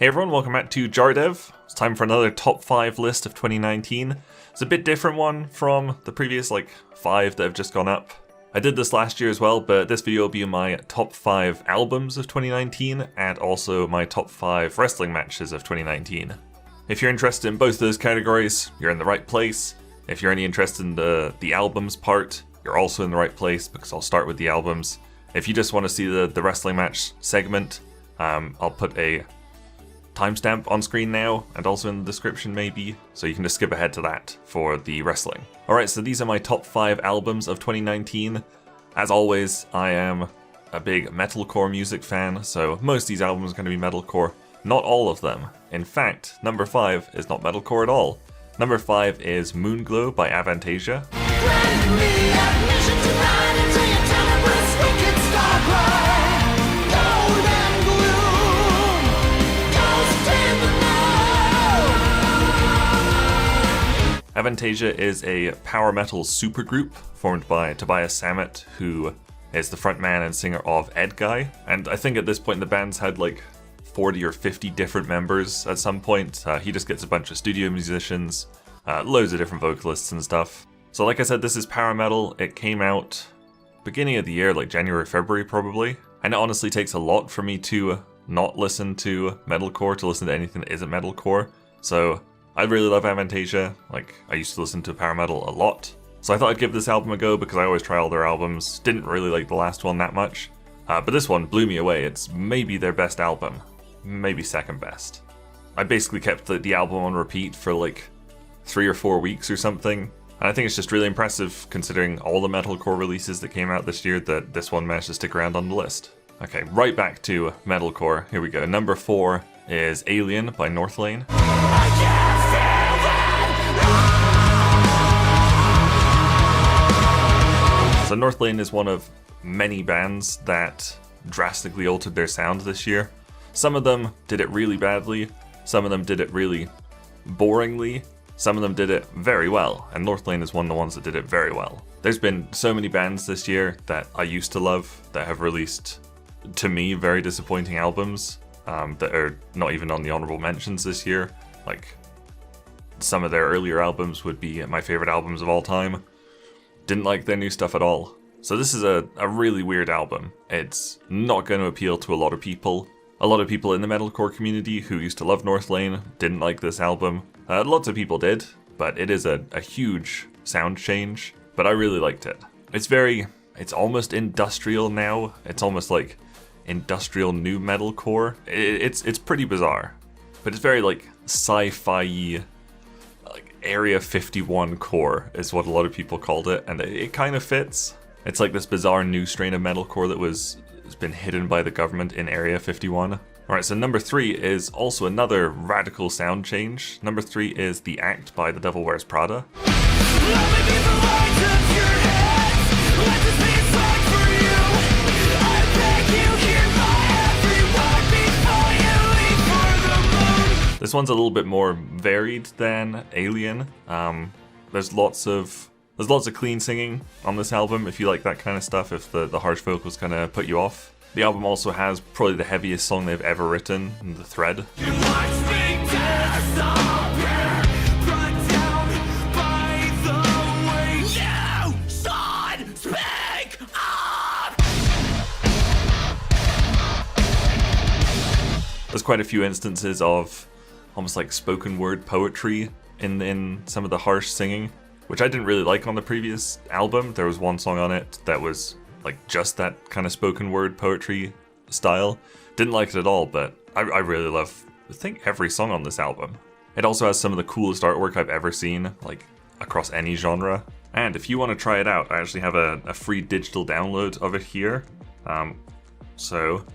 Hey everyone, welcome back to JarDev. It's time for another top 5 list of 2019. It's a bit different one from the previous 5 that have just gone up. I did this last year as well, but this video will be my top 5 albums of 2019 and also my top 5 wrestling matches of 2019. If you're interested in both of those categories, you're in the right place. If you're only interested in the albums part, you're also in the right place because I'll start with the albums. If you just want to see the wrestling match segment, I'll put a timestamp on screen now and also in the description maybe, so you can just skip ahead to that for the wrestling. Alright, so these are my top 5 albums of 2019. As always, I am a big metalcore music fan, so most of these albums are going to be metalcore. Not all of them. In fact, number 5 is not metalcore at all. Number 5 is Moonglow by Avantasia. Avantasia is a power metal supergroup formed by Tobias Sammet, who is the frontman and singer of Edguy. And I think at this point the band's had 40 or 50 different members at some point. He just gets a bunch of studio musicians, loads of different vocalists and stuff. So like I said, this is power metal. It came out beginning of the year, January, February probably. And it honestly takes a lot for me to not listen to metalcore, to listen to anything that isn't metalcore. So I really love Avantasia. I used to listen to power metal a lot. So I thought I'd give this album a go because I always try all their albums. Didn't really like the last one that much. But this one blew me away. It's maybe their best album. Maybe second best. I basically kept the album on repeat for 3 or 4 weeks or something. And I think it's just really impressive considering all the metalcore releases that came out this year that this one managed to stick around on the list. Okay, right back to metalcore. Here we go. Number 4 is Alien by Northlane. So Northlane is one of many bands that drastically altered their sound this year. Some of them did it really badly, some of them did it really boringly, some of them did it very well, and Northlane is one of the ones that did it very well. There's been so many bands this year that I used to love that have released, to me, very disappointing albums that are not even on the honorable mentions this year. Some of their earlier albums would be my favorite albums of all time. Didn't like their new stuff at all. So this is a really weird album. It's not going to appeal to a lot of people. A lot of people in the metalcore community who used to love Northlane didn't like this album. Lots of people did, but it is a huge sound change. But I really liked it. It's almost industrial now. It's almost like industrial new metalcore. It's pretty bizarre. But it's very sci-fi-y. Area 51 core is what a lot of people called it, and it kind of fits. It's this bizarre new strain of metalcore that has been hidden by the government in Area 51. Alright, so number 3 is also another radical sound change. Number 3 is The Act by The Devil Wears Prada. This one's a little bit more varied than Alien. There's lots of clean singing on this album if you like that kind of stuff, if the harsh vocals kind of put you off. The album also has probably the heaviest song they've ever written, The Thread. There's quite a few instances of almost spoken word poetry in some of the harsh singing, which I didn't really like on the previous album. There was one song on it that was just that kind of spoken word poetry style. Didn't like it at all, but I really love, I think, every song on this album. It also has some of the coolest artwork I've ever seen, across any genre. And if you want to try it out, I actually have a free digital download of it here. So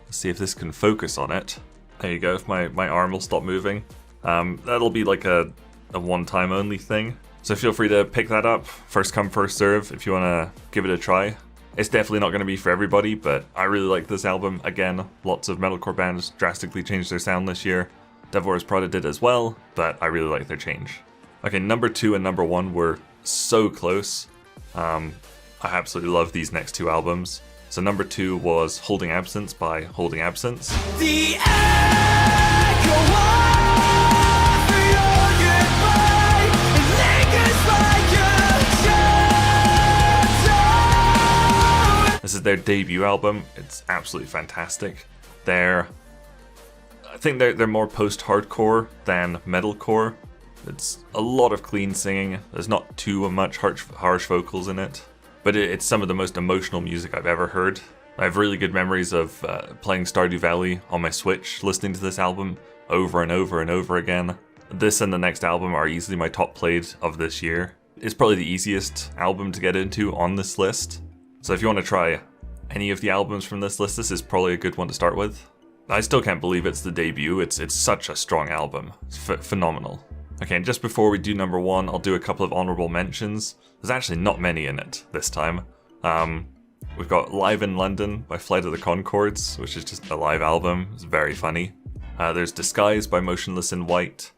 let's see if this can focus on it. There you go, if my arm will stop moving. That'll be a one-time only thing. So feel free to pick that up. First come, first serve if you want to give it a try. It's definitely not going to be for everybody, but I really like this album. Again, lots of metalcore bands drastically changed their sound this year. Devil Wears Prada did as well, but I really like their change. Okay, number 2 and number 1 were so close. I absolutely love these next 2 albums. So number 2 was Holding Absence by Holding Absence. The echo their debut album. It's absolutely fantastic. I think they're more post-hardcore than metalcore. It's a lot of clean singing. There's not too much harsh vocals in it, but it's some of the most emotional music I've ever heard. I have really good memories of playing Stardew Valley on my Switch, listening to this album over and over and over again. This and the next album are easily my top played of this year. It's probably the easiest album to get into on this list. So if you want to try any of the albums from this list, this is probably a good one to start with. I still can't believe it's the debut. It's such a strong album. It's phenomenal. Okay, and just before we do number 1, I'll do a couple of honorable mentions. There's actually not many in it this time. We've got Live in London by Flight of the Conchords, which is just a live album. It's very funny. There's Disguise by Motionless in White,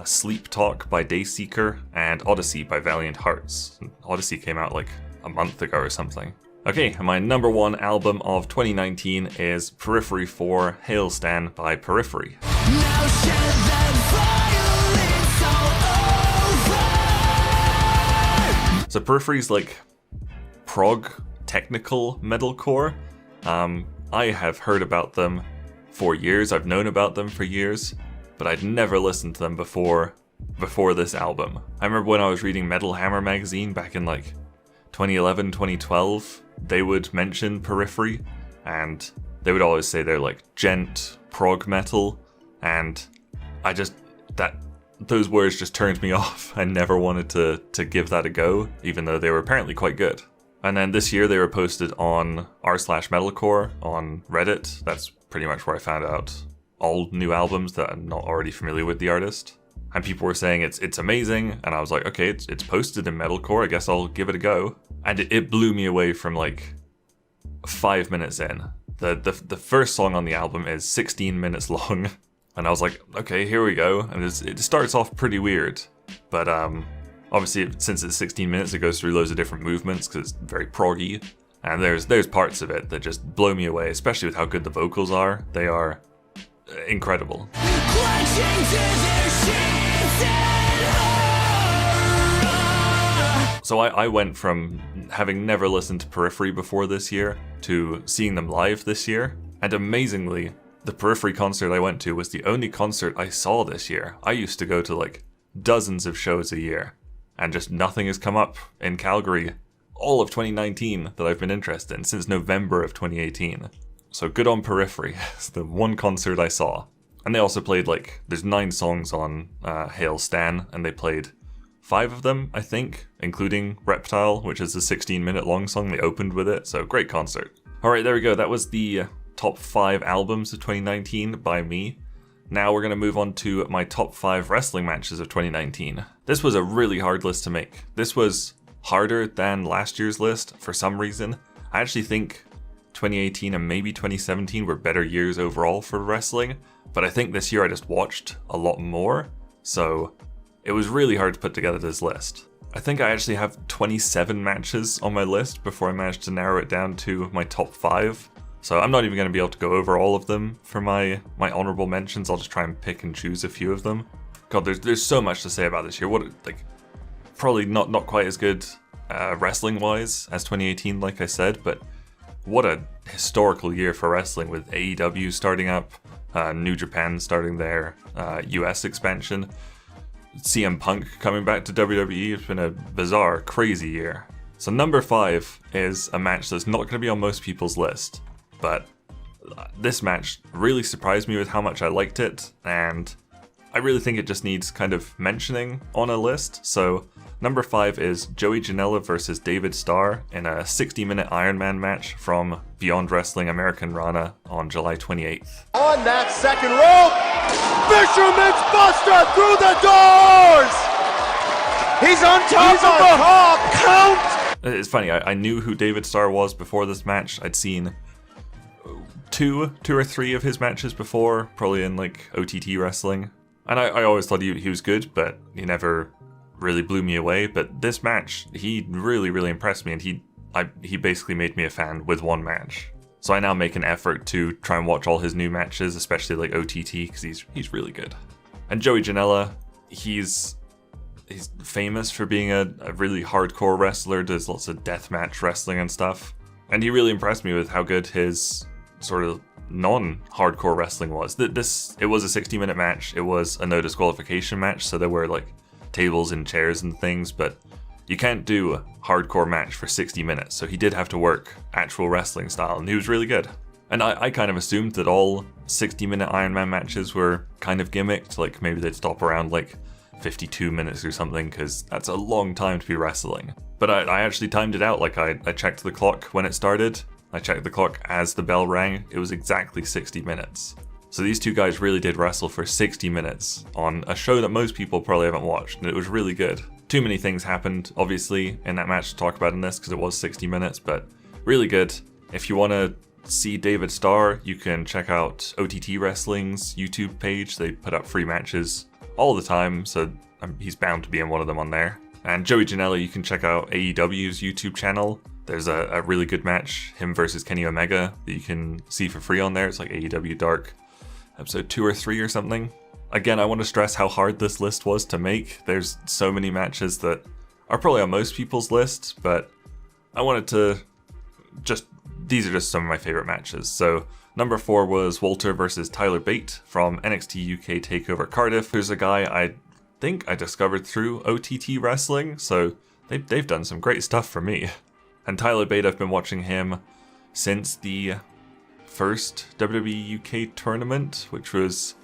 Sleep Talk by Dayseeker, and Odyssey by Valiant Hearts. Odyssey came out like a month ago or something. Okay, and my number 1 album of 2019 is Periphery 4 Hail Stan by Periphery. So Periphery's like prog technical metalcore. I have heard about them for years. I've known about them for years, but I'd never listened to them before this album. I remember when I was reading Metal Hammer magazine back in like 2011, 2012, they would mention Periphery, and they would always say they're like gent prog metal, and those words just turned me off. I never wanted to give that a go, even though they were apparently quite good. And then this year they were posted on r/metalcore on Reddit. That's pretty much where I found out all new albums that I'm not already familiar with the artist. And people were saying it's amazing, and I was like, okay, it's posted in metalcore, I guess I'll give it a go. And it blew me away from like 5 minutes in. The first song on the album is 16 minutes long, and I was like, okay, here we go. And it starts off pretty weird, but obviously since it's 16 minutes, it goes through loads of different movements because it's very proggy, and there's parts of it that just blow me away, especially with how good the vocals are. They are incredible. So I went from having never listened to Periphery before this year to seeing them live this year, and amazingly, the Periphery concert I went to was the only concert I saw this year. I used to go to like dozens of shows a year, and just nothing has come up in Calgary all of 2019 that I've been interested in, since November of 2018. So good on Periphery. It's the one concert I saw. And they also played like, there's 9 songs on Hail Stan, and they played 5 of them, I think, including Reptile, which is a 16-minute long song. They opened with it, so great concert. Alright, there we go. That was the top 5 albums of 2019 by me. Now we're going to move on to my top 5 wrestling matches of 2019. This was a really hard list to make. This was harder than last year's list for some reason. I actually think 2018 and maybe 2017 were better years overall for wrestling, but I think this year I just watched a lot more, so it was really hard to put together this list. I think I actually have 27 matches on my list before I managed to narrow it down to my top 5. So I'm not even going to be able to go over all of them for my honorable mentions. I'll just try and pick and choose a few of them. God, there's so much to say about this year. Probably not quite as good wrestling-wise as 2018, like I said, but what a historical year for wrestling, with AEW starting up, New Japan starting their US expansion, CM Punk coming back to WWE. It's been a bizarre, crazy year. So number 5 is a match that's not going to be on most people's list, but this match really surprised me with how much I liked it, and I really think it just needs kind of mentioning on a list. So number 5 is Joey Janela versus David Starr in a 60-minute Iron Man match from Beyond Wrestling American Rana on July 28th. On that second rope, Fisherman's Buster through the doors! He's on top of the count! It's funny, I knew who David Starr was before this match. I'd seen two or three of his matches before, probably in like OTT wrestling. And I always thought he was good, but he never really blew me away. But this match, he really impressed me, and he basically made me a fan with one match. So I now make an effort to try and watch all his new matches, especially like OTT, because he's really good. And Joey Janela, he's famous for being a really hardcore wrestler, does lots of deathmatch wrestling and stuff. And he really impressed me with how good his sort of non-hardcore wrestling was. It was a 60-minute match. It was a no disqualification match, so there were like tables and chairs and things, but you can't do a hardcore match for 60 minutes, so he did have to work actual wrestling style, and he was really good. And I kind of assumed that all 60-minute Iron Man matches were kind of gimmicked, like maybe they'd stop around like 52 minutes or something, because that's a long time to be wrestling. But I actually timed it out. Like I checked the clock when it started, I checked the clock as the bell rang, it was exactly 60 minutes. So these two guys really did wrestle for 60 minutes on a show that most people probably haven't watched, and it was really good. Too many things happened, obviously, in that match to talk about in this, because it was 60 minutes, but really good. If you want to see David Starr, you can check out OTT Wrestling's YouTube page. They put up free matches all the time, so he's bound to be in one of them on there. And Joey Janela, you can check out AEW's YouTube channel. There's a really good match, him versus Kenny Omega, that you can see for free on there. It's like AEW Dark, episode 2 or 3 or something. Again, I want to stress how hard this list was to make. There's so many matches that are probably on most people's list, but I wanted to these are just some of my favorite matches. So number 4 was Walter versus Tyler Bate from NXT UK TakeOver Cardiff. There's a guy I think I discovered through OTT Wrestling, so they've done some great stuff for me. And Tyler Bate, I've been watching him since the first WWE UK tournament, which was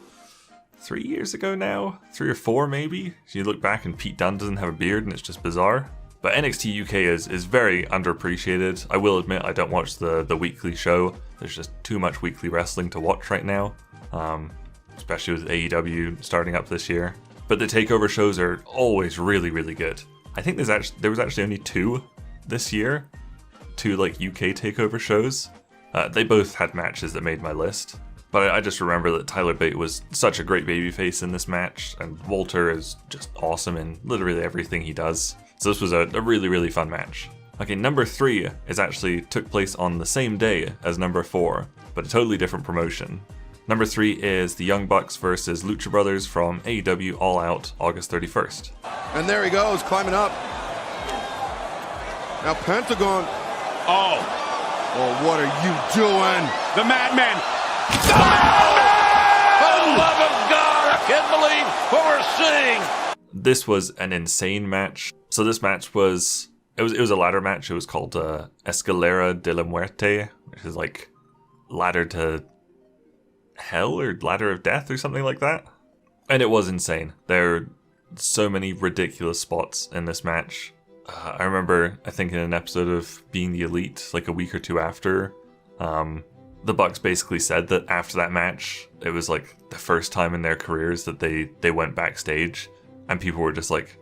3 years ago now? 3 or 4 maybe? You look back and Pete Dunne doesn't have a beard and it's just bizarre. But NXT UK is very underappreciated. I will admit I don't watch the weekly show. There's just too much weekly wrestling to watch right now, especially with AEW starting up this year. But the TakeOver shows are always really, really good. I think there was actually only 2 this year, 2 like UK TakeOver shows. They both had matches that made my list. But I just remember that Tyler Bate was such a great babyface in this match, and Walter is just awesome in literally everything he does. So this was a really, really fun match. Okay, number 3 took place on the same day as number 4, but a totally different promotion. Number 3 is the Young Bucks versus Lucha Brothers from AEW All Out, August 31st. And there he goes, climbing up. Now Pentagon. Oh, what are you doing? The Madman. The Madman! For the love of God, I can't believe what we're seeing. This was an insane match. So this match was a ladder match. It was called Escalera de la Muerte, which is like ladder to hell or ladder of death or something like that. And it was insane. There are so many ridiculous spots in this match. I remember, I think in an episode of Being the Elite, like a week or 2 after, the Bucks basically said that after that match, it was like the first time in their careers that they went backstage and people were just like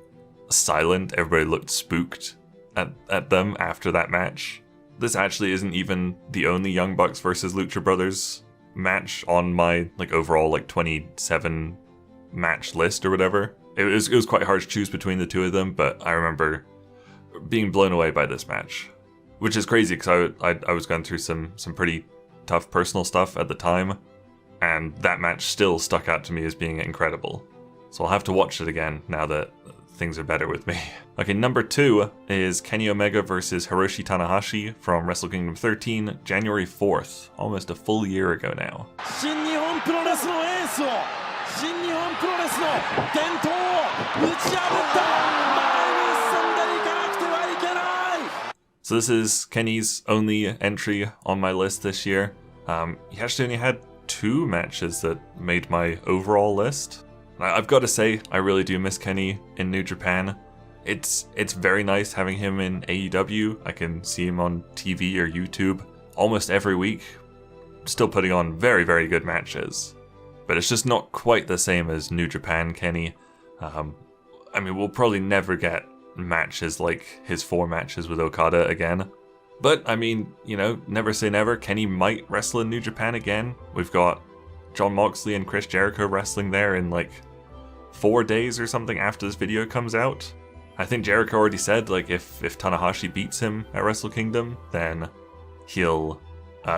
silent. Everybody looked spooked at them after that match. This actually isn't even the only Young Bucks versus Lucha Brothers match on my like overall like 27 match list or whatever. It was quite hard to choose between the 2 of them, but I remember being blown away by this match, which is crazy because I was going through some pretty tough personal stuff at the time, and that match still stuck out to me as being incredible. So I'll have to watch it again now that things are better with me. Okay, number 2 is Kenny Omega versus Hiroshi Tanahashi from Wrestle Kingdom 13, January 4th, almost a full year ago now. So this is Kenny's only entry on my list this year. He actually only had 2 matches that made my overall list. I've got to say, I really do miss Kenny in New Japan. It's very nice having him in AEW. I can see him on TV or YouTube almost every week, still putting on very, very good matches. But it's just not quite the same as New Japan Kenny. I mean, we'll probably never get matches like his 4 matches with Okada again. But, I mean, you know, never say never. Kenny might wrestle in New Japan again. We've got Jon Moxley and Chris Jericho wrestling there in like 4 days or something after this video comes out. I think Jericho already said, like, if Tanahashi beats him at Wrestle Kingdom, then he'll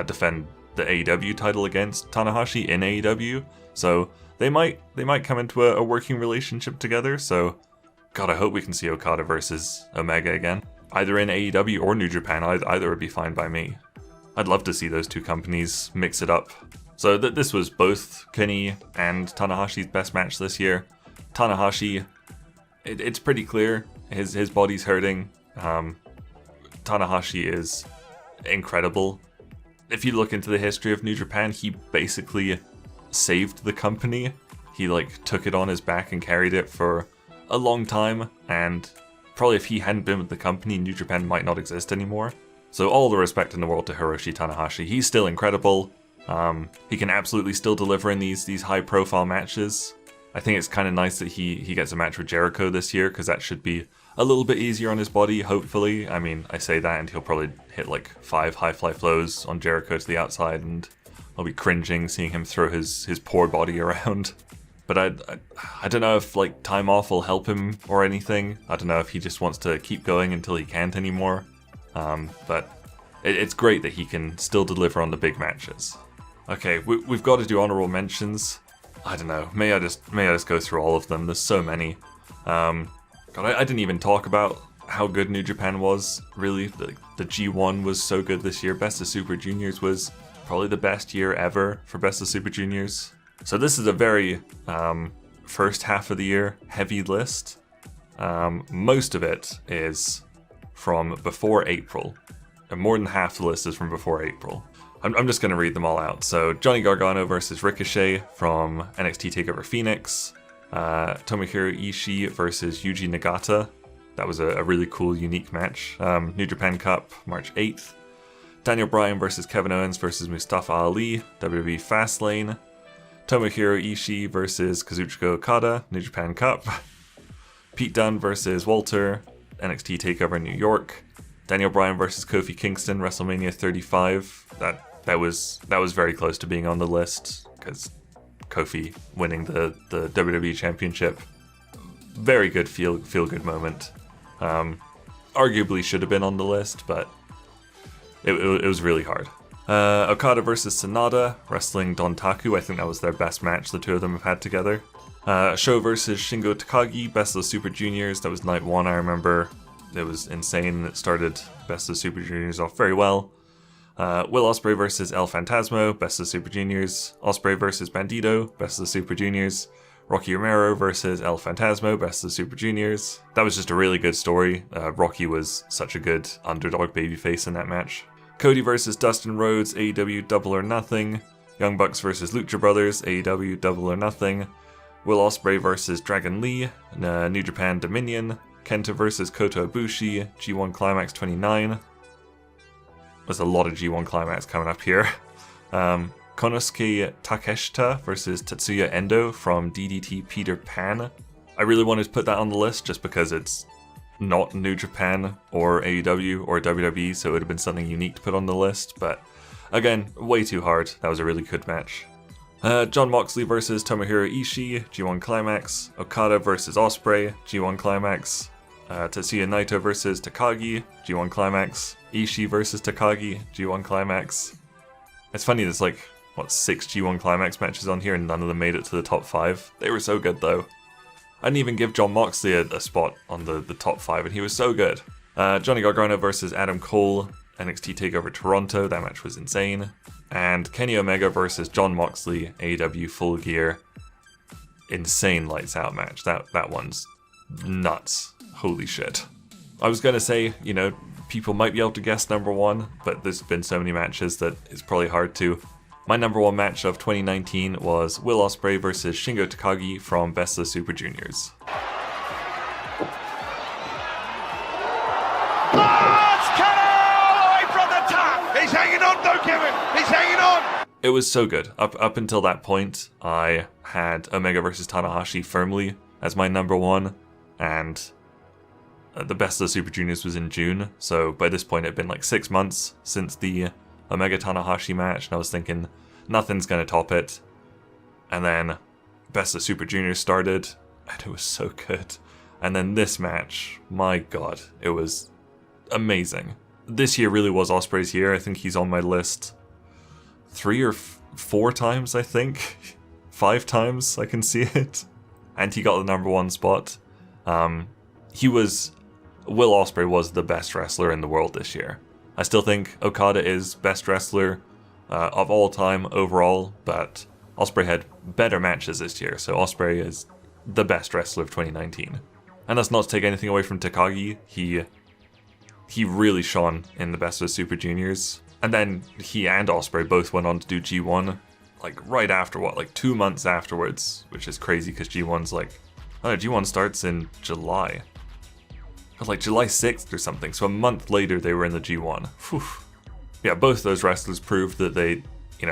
defend the AEW title against Tanahashi in AEW. So they might come into a working relationship together. So, God, I hope we can see Okada versus Omega again. either in AEW or New Japan. Either would be fine by me. I'd love to see those two companies mix it up. So this was both Kenny and Tanahashi's best match this year. Tanahashi, it's pretty clear his body's hurting. Tanahashi is incredible. If you look into the history of New Japan, he basically saved the company. He took it on his back and carried it for a long time, and probably if he hadn't been with the company, New Japan might not exist anymore. So all the respect in the world to Hiroshi Tanahashi. He's still incredible. He can absolutely still deliver in these high profile matches. I think it's kind of nice that he gets a match with Jericho this year, because that should be a little bit easier on his body, hopefully. I mean, I say that and he'll probably hit 5 high fly flows on Jericho to the outside, and I'll be cringing seeing him throw his poor body around. But I don't know if time off will help him or anything. I don't know if he just wants to keep going until he can't anymore. But it's great that he can still deliver on the big matches. Okay, we've got to do honorable mentions. I don't know. May I just go through all of them? There's so many. God, I didn't even talk about how good New Japan was. Really, the G1 was so good this year. Best of Super Juniors was probably the best year ever for Best of Super Juniors. So this is a very first half of the year heavy list. Most of it is from before April. And more than half the list is from before April. I'm just going to read them all out. So Johnny Gargano versus Ricochet from NXT TakeOver Phoenix. Tomohiro Ishii versus Yuji Nagata. That was a really cool, unique match. New Japan Cup, March 8th. Daniel Bryan versus Kevin Owens versus Mustafa Ali, WWE Fastlane. Tomohiro Ishii versus Kazuchika Okada, New Japan Cup. Pete Dunne versus Walter, NXT TakeOver New York. Daniel Bryan versus Kofi Kingston, WrestleMania 35. That was very close to being on the list, because Kofi winning the WWE Championship. Very good feel good moment. Arguably should have been on the list, but it was really hard. Okada versus Sanada, wrestling Dontaku. I think that was their best match the two of them have had together. Sho versus Shingo Takagi, Best of Super Juniors. That was night one, I remember. It was insane. It started Best of Super Juniors off very well. Will Ospreay versus El Phantasmo, Best of Super Juniors. Ospreay versus Bandito, Best of Super Juniors. Rocky Romero versus El Phantasmo, Best of Super Juniors. That was just a really good story. Rocky was such a good underdog babyface in that match. Cody versus Dustin Rhodes, AEW Double or Nothing. Young Bucks versus Lucha Brothers, AEW Double or Nothing. Will Ospreay versus Dragon Lee, New Japan Dominion. Kenta versus Kota Ibushi, G1 Climax 29. There's a lot of G1 Climax coming up here. Konosuke Takeshita versus Tetsuya Endo from DDT Peter Pan. I really wanted to put that on the list just because it's not New Japan or AEW or WWE, so it would have been something unique to put on the list, but again, way too hard. That was a really good match. Jon Moxley versus Tomohiro Ishii, G1 Climax. Okada versus Ospreay, G1 Climax. Tetsuya Naito versus Takagi, G1 Climax. Ishii versus Takagi, G1 Climax. It's funny, there's 6 G1 Climax matches on here and none of them made it to the top 5. They were so good though. I didn't even give Jon Moxley a spot on the top 5, and he was so good. Johnny Gargano versus Adam Cole, NXT TakeOver Toronto. That match was insane. And Kenny Omega versus Jon Moxley, AEW Full Gear. Insane lights out match. That one's nuts. Holy shit. I was going to say, people might be able to guess number 1, but there's been so many matches that it's probably hard to. My number 1 match of 2019 was Will Ospreay versus Shingo Takagi from Best of Super Juniors. It's Kenny all the way from the top. He's hanging on, don't give him. He's hanging on. It was so good. Up until that point, I had Omega versus Tanahashi firmly as my number 1, and the Best of Super Juniors was in June, so by this point it had been 6 months since the Omega Tanahashi match, and I was thinking nothing's gonna top it. And then Best of Super Juniors started, and it was so good. And then this match, my god, it was amazing. This year really was Ospreay's year. I think he's on my list 3 or 4 times, I think. 5 times I can see it. And he got the number 1 spot. He was Will Ospreay was the best wrestler in the world this year. I still think Okada is best wrestler of all time overall, but Ospreay had better matches this year, so Ospreay is the best wrestler of 2019. And that's not to take anything away from Takagi. He really shone in the Best of the Super Juniors. And then he and Ospreay both went on to do G1, like right after, like 2 months afterwards, which is crazy because G1's like, oh, G1 starts in July. Like July 6th or something, so a month later they were in the G1. Whew. Yeah, both those wrestlers proved that they,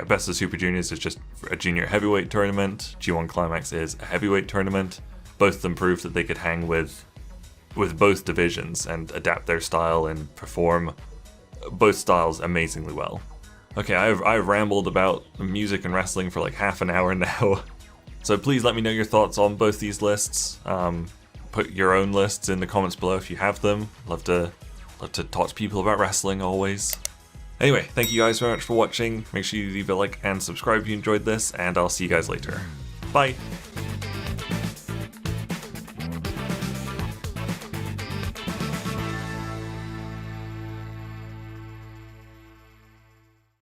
Best of the Super Juniors is just a junior heavyweight tournament, G1 Climax is a heavyweight tournament. Both of them proved that they could hang with both divisions and adapt their style and perform both styles amazingly well. Okay, I've rambled about music and wrestling for like half an hour now, so please let me know your thoughts on both these lists. Put your own lists in the comments below if you have them. Love to talk to people about wrestling always. Anyway, thank you guys very much for watching. Make sure you leave a like and subscribe if you enjoyed this, and I'll see you guys later. Bye!